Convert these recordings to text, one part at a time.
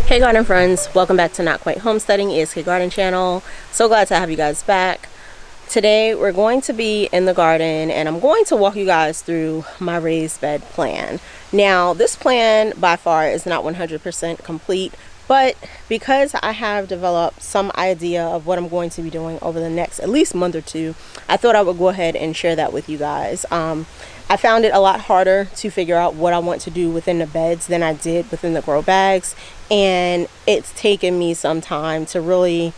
Hey garden friends, welcome back to Not Quite Homesteading, ESK Garden channel. So glad to have you guys back. Today we're going to be in the garden and I'm going to walk you guys through my raised bed plan. Now this plan by far is not 100% complete, but because I have developed some idea of what I'm going to be doing over the next at least month or two, I thought I would go ahead and share that with you guys. I found it a lot harder to figure out what I want to do within the beds than I did within the grow bags, and it's taken me some time to really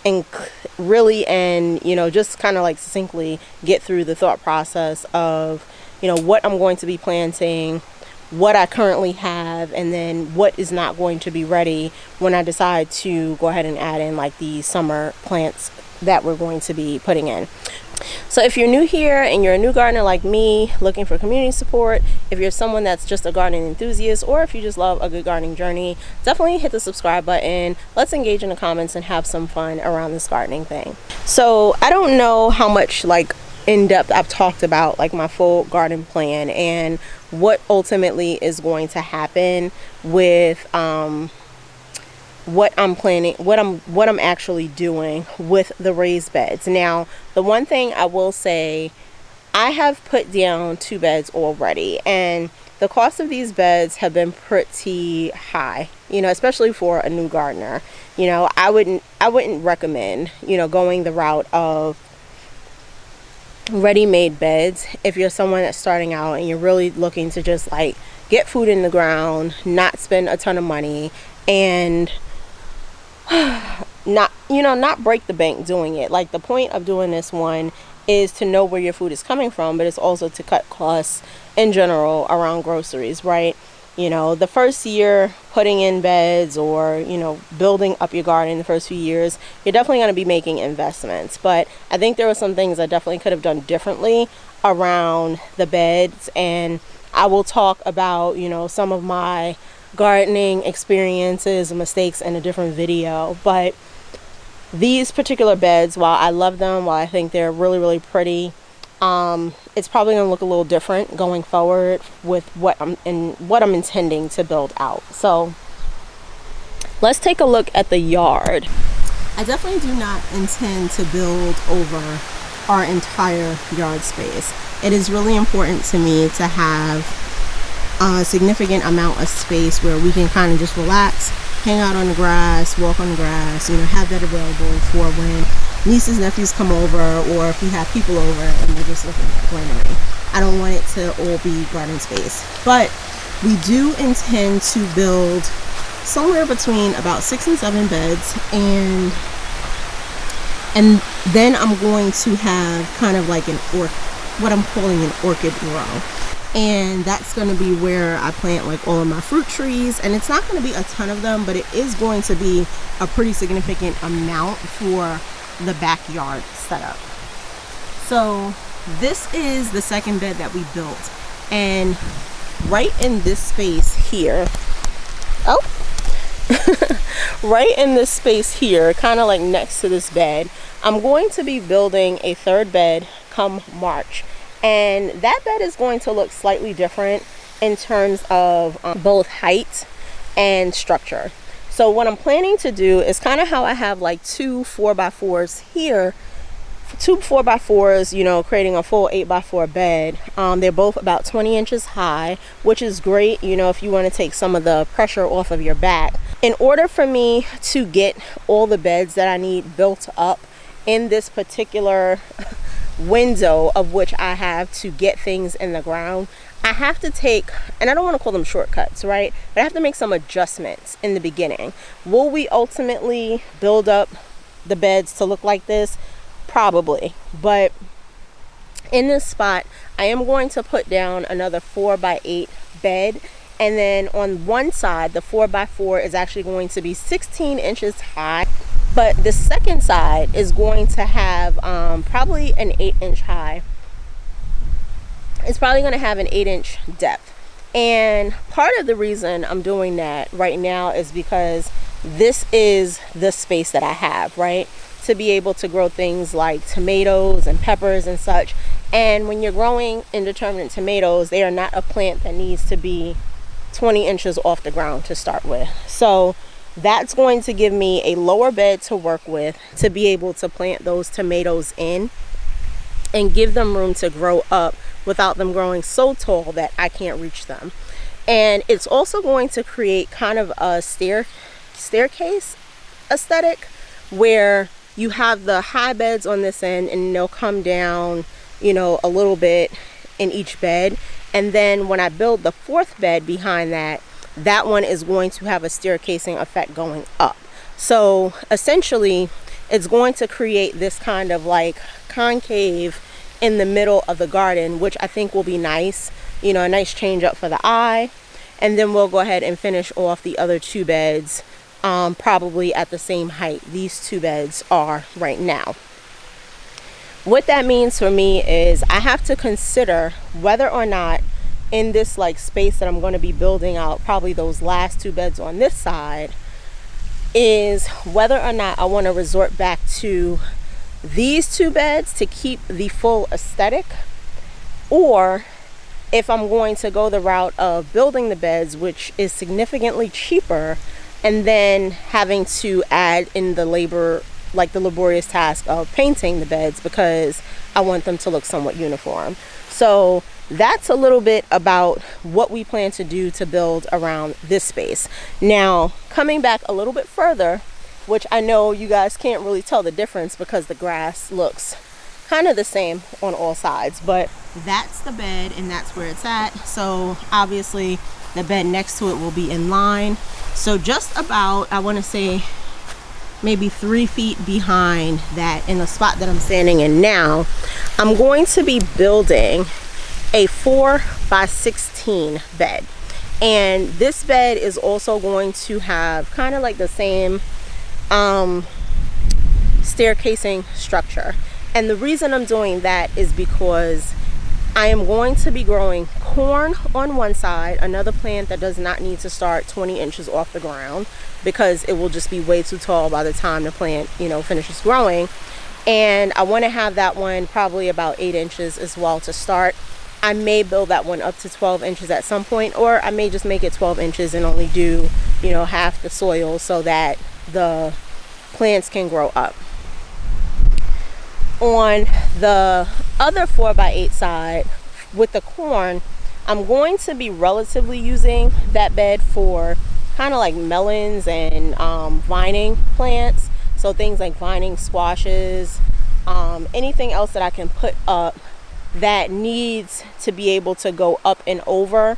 and just kind of like succinctly get through the thought process of what I'm going to be planting, what I currently have, and then what is not going to be ready when I decide to go ahead and add in like the summer plants that we're going to be putting in. So if you're new here and you're a new gardener like me looking for community support, if you're someone that's just a gardening enthusiast, or if you just love a good gardening journey, definitely hit the subscribe button. Let's engage in the comments and have some fun around this gardening thing. So I don't know how much in depth I've talked about my full garden plan and what ultimately is going to happen with what I'm planning, what I'm actually doing with the raised beds. Now, the one thing I will say, I have put down 2 beds already, and the cost of these beds have been pretty high, especially for a new gardener. I wouldn't recommend, going the route of ready-made beds if you're someone that's starting out and you're really looking to just get food in the ground, not spend a ton of money, and not break the bank doing it. The point of doing this one is to know where your food is coming from, but it's also to cut costs in general around groceries, right? The first year putting in beds or building up your garden the first few years, you're definitely going to be making investments, but I think there were some things I definitely could have done differently around the beds, and I will talk about some of my gardening experiences and mistakes in a different video. But these particular beds, while I love them, while I think they're really, really pretty, it's probably going to look a little different going forward with what I'm intending to build out. So let's take a look at the yard. I definitely do not intend to build over our entire yard space. It is really important to me to have a significant amount of space where we can kind of just relax, hang out on the grass, walk on the grass, have that available for when nieces, nephews come over, or if we have people over and they're just looking at greenery. I don't want it to all be garden space, but we do intend to build somewhere between about 6 and 7 beds, and then I'm going to have kind of what I'm calling an orchid row. And that's going to be where I plant all of my fruit trees, and it's not going to be a ton of them, but it is going to be a pretty significant amount for the backyard setup. So this is the second bed that we built, and right in this space here, right in this space here, kind of next to this bed, I'm going to be building a third bed come March. And that bed is going to look slightly different in terms of both height and structure. So what I'm planning to do is kind of how I have 2 4x4s here, 2 4x4s, creating a full 8x4 bed. They're both about 20 inches high, which is great, if you want to take some of the pressure off of your back. In order for me to get all the beds that I need built up in this particular window of which I have to get things in the ground, I have to take, and I don't want to call them shortcuts, right? But I have to make some adjustments in the beginning. Will we ultimately build up the beds to look like this? Probably. But in this spot, I am going to put down another 4x8 bed. And then on one side, the 4x4 is actually going to be 16 inches high. But the second side is going to have probably an 8-inch high. It's probably going to have an 8-inch depth. And part of the reason I'm doing that right now is because this is the space that I have, right? To be able to grow things like tomatoes and peppers and such. And when you're growing indeterminate tomatoes, they are not a plant that needs to be 20 inches off the ground to start with. So That's going to give me a lower bed to work with to be able to plant those tomatoes in and give them room to grow up without them growing so tall that I can't reach them. And it's also going to create kind of a staircase aesthetic where you have the high beds on this end and they'll come down, you know, a little bit in each bed. And then when I build the fourth bed behind that, that one is going to have a staircasing effect going up. So essentially it's going to create this kind of like concave in the middle of the garden, which I think will be nice, you know, a nice change up for the eye. And then we'll go ahead and finish off the other two beds, probably at the same height these two beds are right now. What that means for me is I have to consider whether or not in this like space that I'm going to be building out, probably those last two beds on this side, is whether or not I want to resort back to these two beds to keep the full aesthetic, or if I'm going to go the route of building the beds, which is significantly cheaper, and then having to add in the labor, like the laborious task of painting the beds, because I want them to look somewhat uniform. So that's a little bit about what we plan to do to build around this space. Now, coming back a little bit further, which I know you guys can't really tell the difference because the grass looks kind of the same on all sides, but that's the bed and that's where it's at. So obviously the bed next to it will be in line. So just about, I want to say maybe 3 feet behind that, in the spot that I'm standing in now, I'm going to be building a 4x16 bed. And this bed is also going to have kind of like the same staircasing structure. And the reason I'm doing that is because I am going to be growing corn on one side, another plant that does not need to start 20 inches off the ground because it will just be way too tall by the time the plant, you know, finishes growing. And I want to have that one probably about 8 inches as well to start. I may build that one up to 12 inches at some point, or I may just make it 12 inches and only do, you know, half the soil so that the plants can grow up. On the other 4x8 side with the corn, I'm going to be relatively using that bed for kind of like melons and vining plants. So things like vining squashes, anything else that I can put up that needs to be able to go up and over.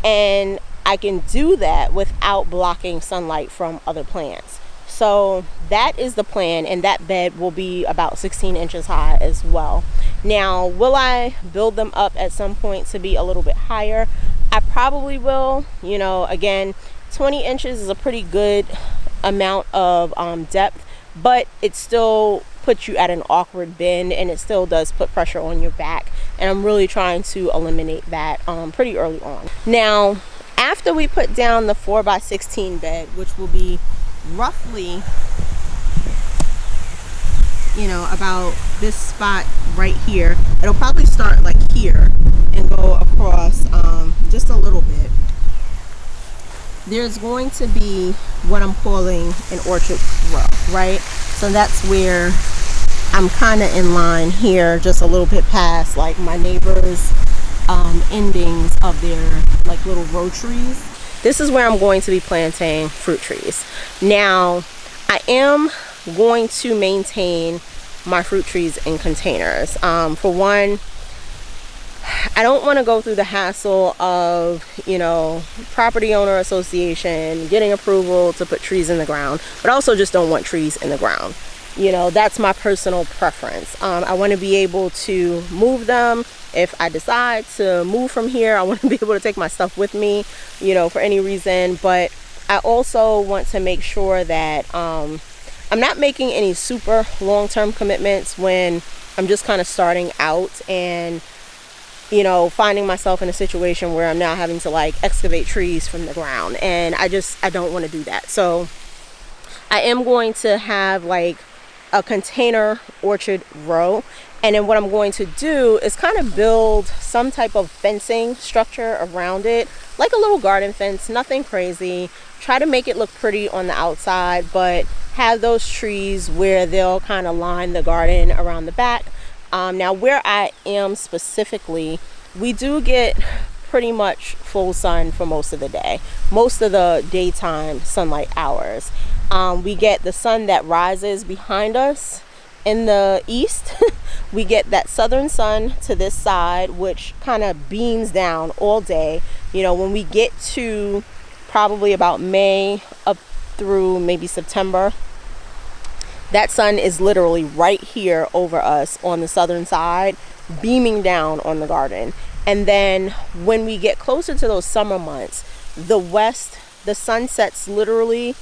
And I can do that without blocking sunlight from other plants. So that is the plan, and that bed will be about 16 inches high as well. Now, will I build them up at some point to be a little bit higher? I probably will. You know, again, 20 inches is a pretty good amount of depth, but it still puts you at an awkward bend, and it still does put pressure on your back. And I'm really trying to eliminate that pretty early on. Now, after we put down the 4x16 bed, which will be roughly, you know, about this spot right here, it'll probably start like here and go across just a little bit. There's going to be what I'm calling an orchard row, right? So that's where I'm kind of in line here, just a little bit past like my neighbors' endings of their like little row trees. This is where I'm going to be planting fruit trees. Now, I am going to maintain my fruit trees in containers. For one, I don't want to go through the hassle of, you know, property owner association, getting approval to put trees in the ground, but I also just don't want trees in the ground. You know, that's my personal preference. I want to be able to move them. If I decide to move from here, I want to be able to take my stuff with me, you know, for any reason. But I also want to make sure that I'm not making any super long-term commitments when I'm just kind of starting out and, you know, finding myself in a situation where I'm now having to like excavate trees from the ground. And I don't want to do that. So I am going to have like a container orchard row. And then what I'm going to do is kind of build some type of fencing structure around it, like a little garden fence, nothing crazy. Try to make it look pretty on the outside, but have those trees where they'll kind of line the garden around the back. Now where I am specifically, we do get pretty much full sun for most of the day, most of the daytime sunlight hours. We get the sun that rises behind us in the east. We get that southern sun to this side, which kind of beams down all day. You know, when we get to probably about May up through maybe September, that sun is literally right here over us on the southern side, beaming down on the garden. And then when we get closer to those summer months, the west, the sun sets literally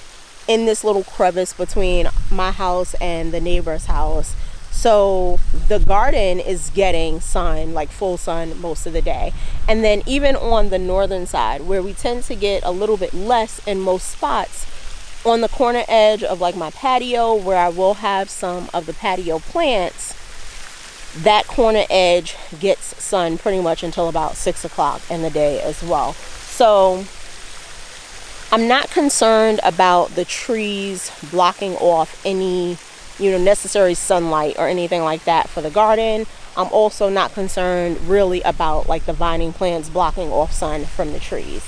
in this little crevice between my house and the neighbor's house. So the garden is getting sun, like full sun, most of the day. And then even on the northern side, where we tend to get a little bit less in most spots, on the corner edge of like my patio, where I will have some of the patio plants, that corner edge gets sun pretty much until about 6 o'clock in the day as well. So I'm not concerned about the trees blocking off any, necessary sunlight or anything like that for the garden. I'm also not concerned really about like the vining plants blocking off sun from the trees.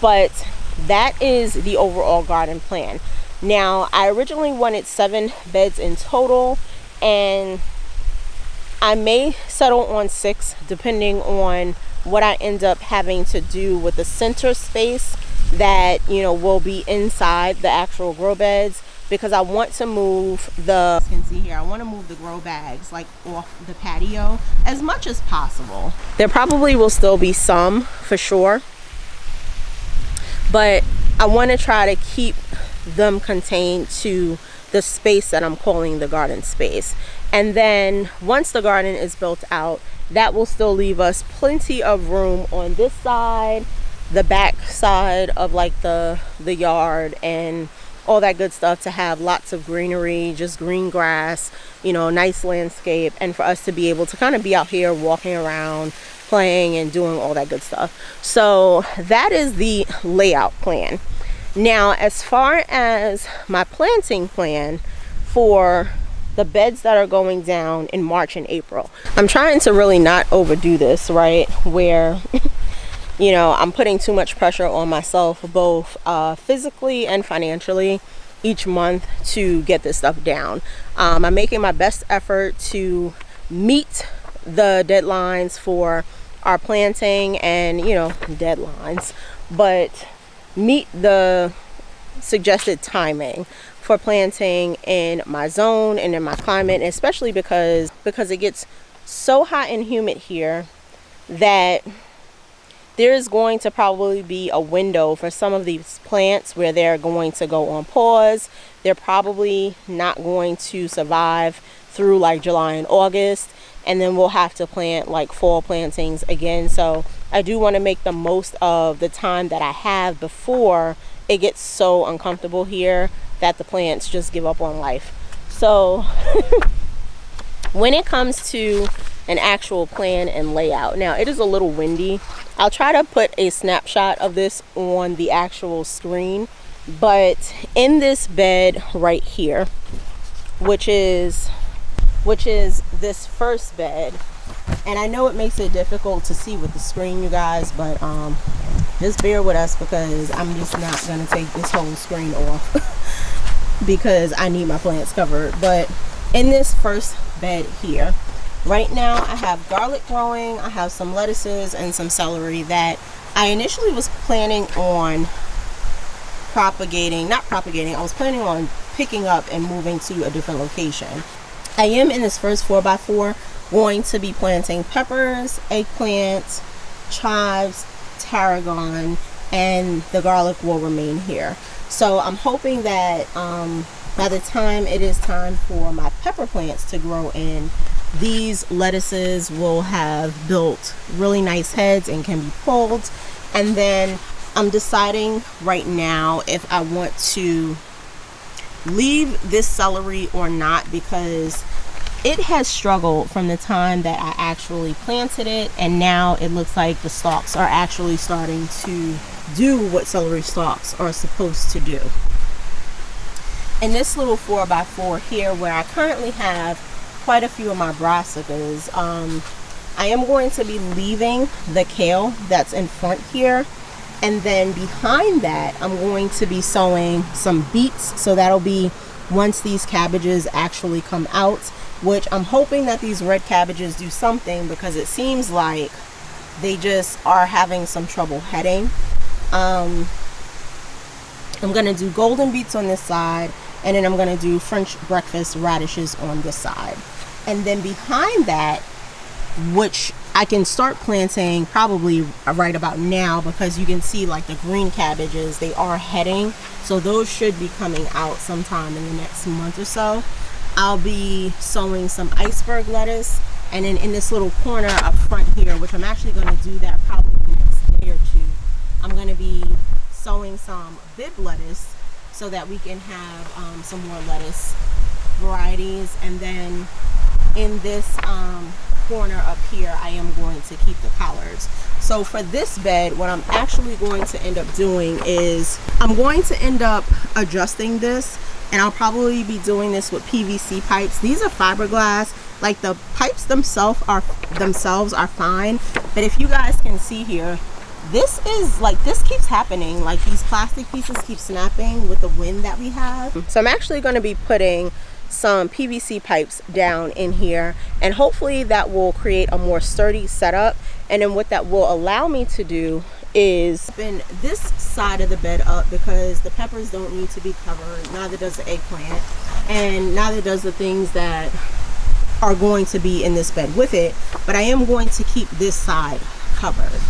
But that is the overall garden plan. Now, I originally wanted 7 beds in total, and I may settle on 6 depending on what I end up having to do with the center space that will be inside the actual grow beds, because I want to move the, you can see here, I want to move the grow bags like off the patio as much as possible. There probably will still be some for sure, but I want to try to keep them contained to the space that I'm calling the garden space. And then once the garden is built out, that will still leave us plenty of room on this side, the back side of like the yard and all that good stuff, to have lots of greenery, just green grass, nice landscape, and for us to be able to kind of be out here walking around, playing and doing all that good stuff. So that is the layout plan. Now, as far as my planting plan for the beds that are going down in March and April, I'm trying to really not overdo this, right? Where I'm putting too much pressure on myself, both physically and financially, each month to get this stuff down. I'm making my best effort to meet the deadlines for our planting and, deadlines, but meet the suggested timing for planting in my zone and in my climate, especially because it gets so hot and humid here that there is going to probably be a window for some of these plants where they're going to go on pause. They're probably not going to survive through like July and August, and then we'll have to plant like fall plantings again. So I do want to make the most of the time that I have before it gets so uncomfortable here that the plants just give up on life. So when it comes to an actual plan and layout, now it is a little windy. I'll try to put a snapshot of this on the actual screen, but in this bed right here, which is this first bed, and I know it makes it difficult to see with the screen, you guys, but just bear with us because I'm just not gonna take this whole screen off because I need my plants covered. But in this first bed here, right now I have garlic growing, I have some lettuces and some celery that I initially was planning on I was planning on picking up and moving to a different location. I am in this first 4x4 going to be planting peppers, eggplants, chives, tarragon, and the garlic will remain here. So I'm hoping that by the time it is time for my pepper plants to grow in, these lettuces will have built really nice heads and can be pulled. And then I'm deciding right now if I want to leave this celery or not, because it has struggled from the time that I actually planted it, and now it looks like the stalks are actually starting to do what celery stalks are supposed to do. In this little 4x4 here, where I currently have quite a few of my brassicas, I am going to be leaving the kale that's in front here, and then behind that I'm going to be sowing some beets. So that'll be once these cabbages actually come out, which I'm hoping that these red cabbages do something, because it seems like they just are having some trouble heading. I'm gonna do golden beets on this side, and then I'm gonna do French breakfast radishes on this side. And then behind that, which I can start planting probably right about now, because you can see like the green cabbages, they are heading. So those should be coming out sometime in the next month or so. I'll be sowing some iceberg lettuce, and then in this little corner up front here, which I'm actually going to do that probably the next day or two, I'm going to be sowing some bib lettuce so that we can have some more lettuce varieties. And then in this corner up here, I am going to keep the collards. So for this bed, what I'm actually going to end up doing is I'm going to end up adjusting this, and I'll probably be doing this with PVC pipes. These are fiberglass. Like, the pipes themselves are fine, but if you guys can see here, this keeps happening. Like, these plastic pieces keep snapping with the wind that we have. So I'm actually going to be putting some PVC pipes down in here, and hopefully that will create a more sturdy setup. And then what that will allow me to do is open this side of the bed up, because the peppers don't need to be covered, neither does the eggplant, and neither does the things that are going to be in this bed with it. But I am going to keep this side covered.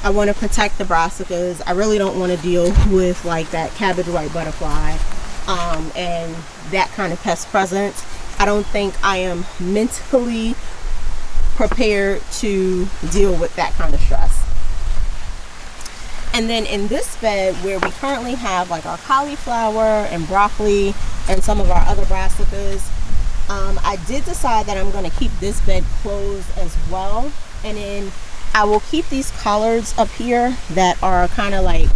I want to protect the brassicas. I really don't want to deal with like that cabbage white butterfly and that kind of pest presence. I don't think I am mentally prepared to deal with that kind of stress. And then in this bed, where we currently have like our cauliflower and broccoli and some of our other brassicas, I did decide that I'm going to keep this bed closed as well. And then I will keep these collards up here that are kind of like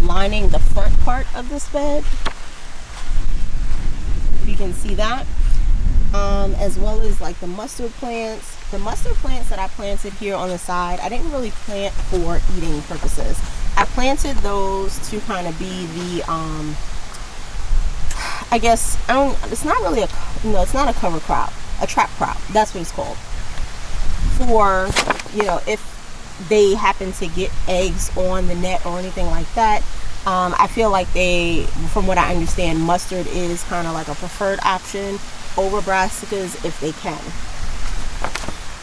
lining the front part of this bed, if you can see that, as well as like the mustard plants. The mustard plants that I planted here on the side, I didn't really plant for eating purposes. I planted those to kind of be the I guess, it's not really a, no, it's not a cover crop, a trap crop, that's what it's called, for, you know, if they happen to get eggs on the net or anything like that. I feel like from what I understand, mustard is kind of like a preferred option over brassicas if they can.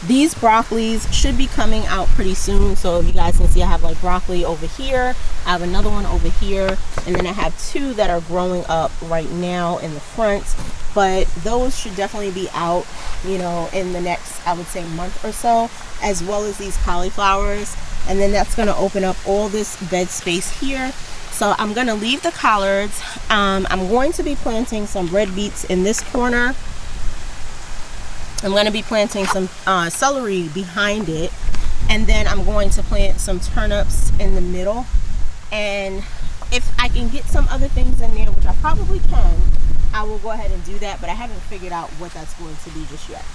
These broccolis should be coming out pretty soon. So if you guys can see, I have like broccoli over here, I have another one over here, and then I have two that are growing up right now in the front. But those should definitely be out, you know, in the next, I would say, month or so, as well as these cauliflowers. And then that's going to open up all this bed space here. So I'm going to leave the collards. I'm going to be planting some red beets in this corner. I'm going to be planting some celery behind it, and then I'm going to plant some turnips in the middle. And if I can get some other things in there, which I probably can, I will go ahead and do that, but I haven't figured out what that's going to be just yet.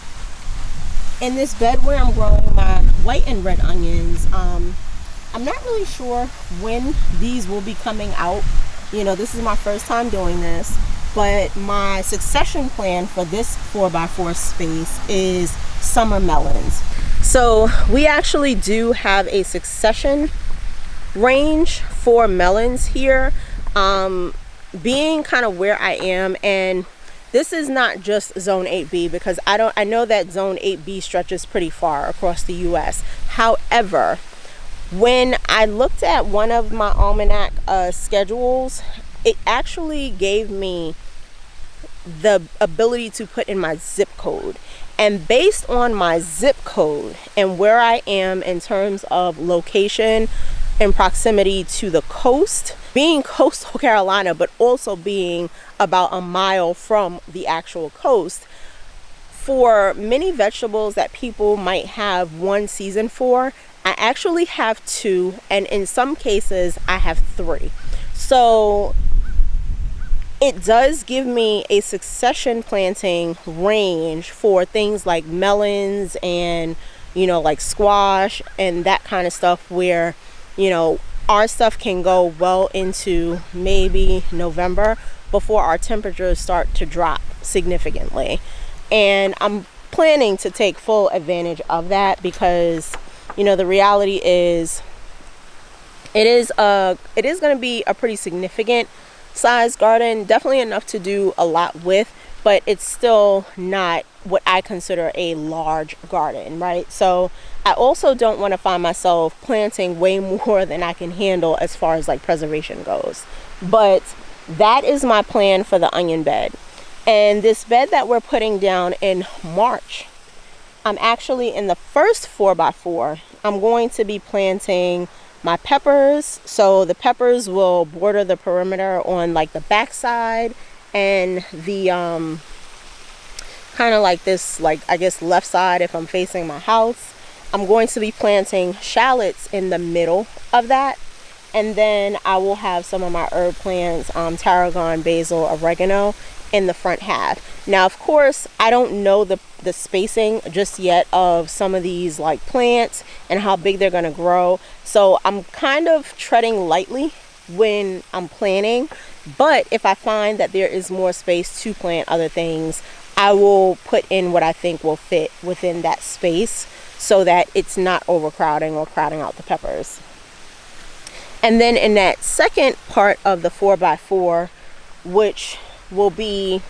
In this bed where I'm growing my white and red onions, I'm not really sure when these will be coming out. You know, this is my first time doing this. But my succession plan for this 4x4 space is summer melons. So we actually do have a succession range for melons here, being kind of where I am. And this is not just zone 8B, because I know that zone 8B stretches pretty far across the US. However, when I looked at one of my almanac schedules, it actually gave me the ability to put in my zip code. And based on my zip code and where I am in terms of location and proximity to the coast, being coastal Carolina, but also being about a mile from the actual coast, for many vegetables that people might have one season for, I actually have two, and in some cases I have three. So it does give me a succession planting range for things like melons and, you know, like squash and that kind of stuff, where, you know, our stuff can go well into maybe November before our temperatures start to drop significantly. And I'm planning to take full advantage of that, because, you know, the reality is it is going to be a pretty significant size garden, definitely enough to do a lot with, but it's still not what I consider a large garden, right? So I also don't want to find myself planting way more than I can handle as far as like preservation goes. But that is my plan for the onion bed. And this bed that we're putting down in March, I'm actually in the first 4x4. I'm going to be planting my peppers. So the peppers will border the perimeter on like the back side and the kind of like this, like I guess left side if I'm facing my house. I'm going to be planting shallots in the middle of that, and then I will have some of my herb plants, tarragon, basil, oregano, in the front half. Now, of course, I don't know the spacing just yet of some of these like plants and how big they're going to grow. So I'm kind of treading lightly when I'm planting. But if I find that there is more space to plant other things, I will put in what I think will fit within that space so that it's not overcrowding or crowding out the peppers. And then in that second part of the 4x4, which will be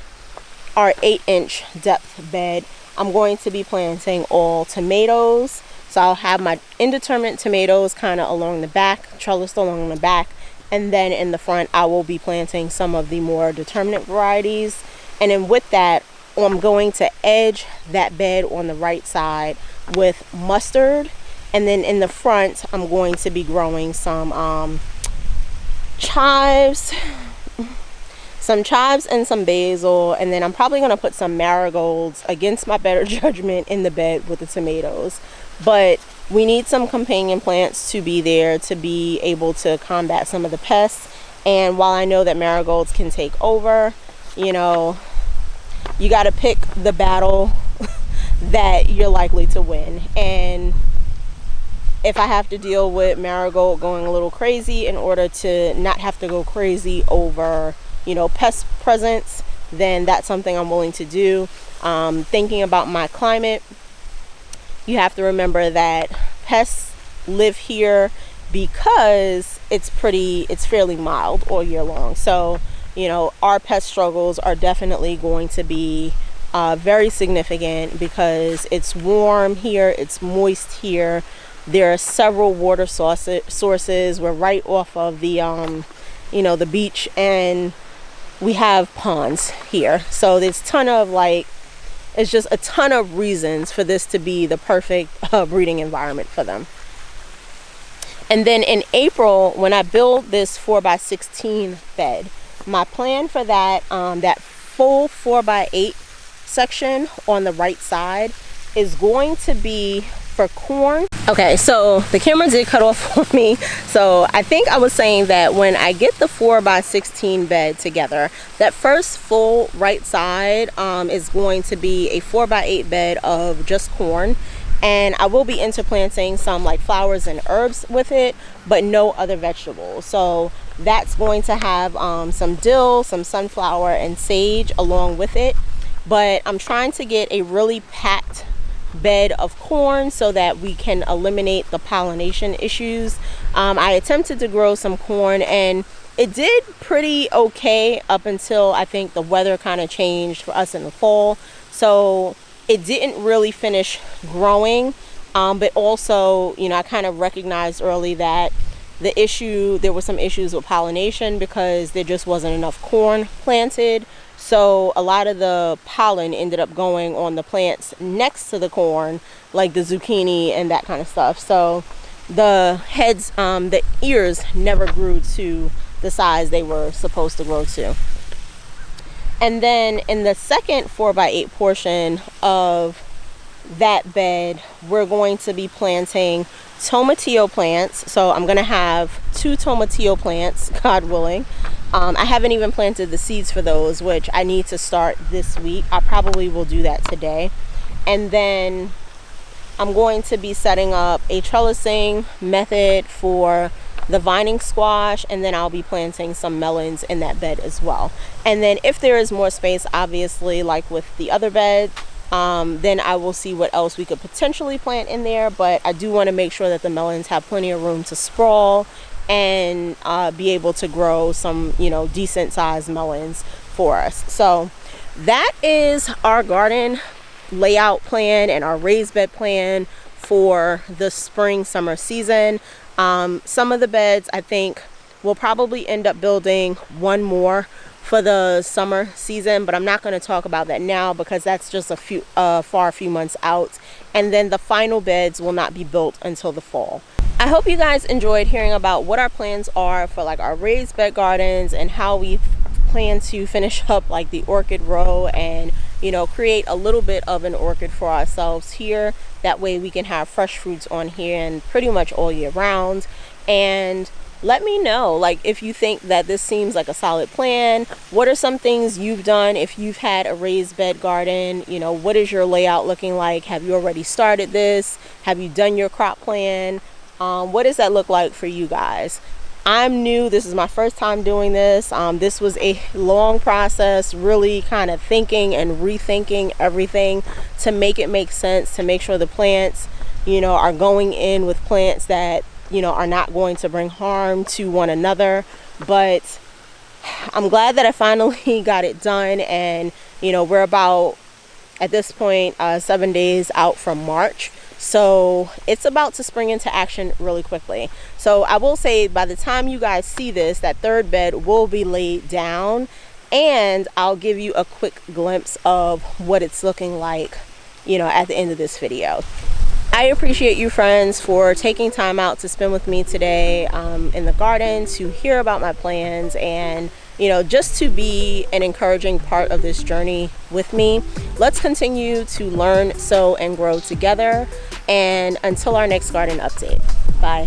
our 8-inch depth bed, I'm going to be planting all tomatoes. So I'll have my indeterminate tomatoes kind of along the back, trellised along the back, and then in the front I will be planting some of the more determinate varieties. And then with that, I'm going to edge that bed on the right side with mustard, and then in the front I'm going to be growing some chives and some basil, and then I'm probably going to put some marigolds, against my better judgment, in the bed with the tomatoes. But we need some companion plants to be there to be able to combat some of the pests. And while I know that marigolds can take over, you know, you got to pick the battle that you're likely to win. And if I have to deal with marigold going a little crazy in order to not have to go crazy over, you know, pest presence, then that's something I'm willing to do. Thinking about my climate, you have to remember that pests live here because it's fairly mild all year long. So, you know, our pest struggles are definitely going to be very significant because it's warm here, it's moist here. There are several water sources. We're right off of the, you know, the beach, and we have ponds here. So there's it's just a ton of reasons for this to be the perfect breeding environment for them. And then in April, when I build this 4x16 bed, my plan for that, that full 4x8 section on the right side is going to be for corn. Okay, so the camera did cut off for me. So I think I was saying that when I get the 4x16 bed together, that first full right side is going to be a 4x8 bed of just corn. And I will be interplanting some like flowers and herbs with it, but no other vegetables. So that's going to have some dill, some sunflower, and sage along with it. But I'm trying to get a really packed bed of corn so that we can eliminate the pollination issues. I attempted to grow some corn and it did pretty okay up until I think the weather kind of changed for us in the fall. So it didn't really finish growing, but also, you know, I kind of recognized early that there were some issues with pollination because there just wasn't enough corn planted. So a lot of the pollen ended up going on the plants next to the corn, like the zucchini and that kind of stuff. So the heads, the ears never grew to the size they were supposed to grow to. And then in the second 4x8 portion of that bed, we're going to be planting tomatillo plants. So I'm going to have 2 tomatillo plants, God willing. I haven't even planted the seeds for those, which I need to start this week. I probably will do that today. And then I'm going to be setting up a trellising method for the vining squash, and then I'll be planting some melons in that bed as well. And then if there is more space, obviously, like with the other bed, then I will see what else we could potentially plant in there. But I do want to make sure that the melons have plenty of room to sprawl and be able to grow some, decent sized melons for us. So that is our garden layout plan and our raised bed plan for the spring summer season. Some of the beds, I think we'll probably end up building one more for the summer season, but I'm not going to talk about that now because that's just a few months out. And then the final beds will not be built until the fall. I hope you guys enjoyed hearing about what our plans are for like our raised bed gardens and how we plan to finish up like the orchid row and create a little bit of an orchid for ourselves here. That way we can have fresh fruits on here and pretty much all year round. And let me know, like, if you think that this seems like a solid plan. What are some things you've done if you've had a raised bed garden? What is your layout looking like? Have you already started this? Have you done your crop plan? What does that look like for you guys? I'm new. This is my first time doing this. This was a long process, really kind of thinking and rethinking everything to make it make sense, to make sure the plants, are going in with plants that, are not going to bring harm to one another. But I'm glad that I finally got it done. And, we're about, at this point, 7 days out from March. So it's about to spring into action really quickly. So I will say by the time you guys see this, that third bed will be laid down, and I'll give you a quick glimpse of what it's looking like, at the end of this video. I appreciate you friends for taking time out to spend with me today in the garden to hear about my plans and just to be an encouraging part of this journey with me. Let's continue to learn, sow, and grow together. And until our next garden update, bye.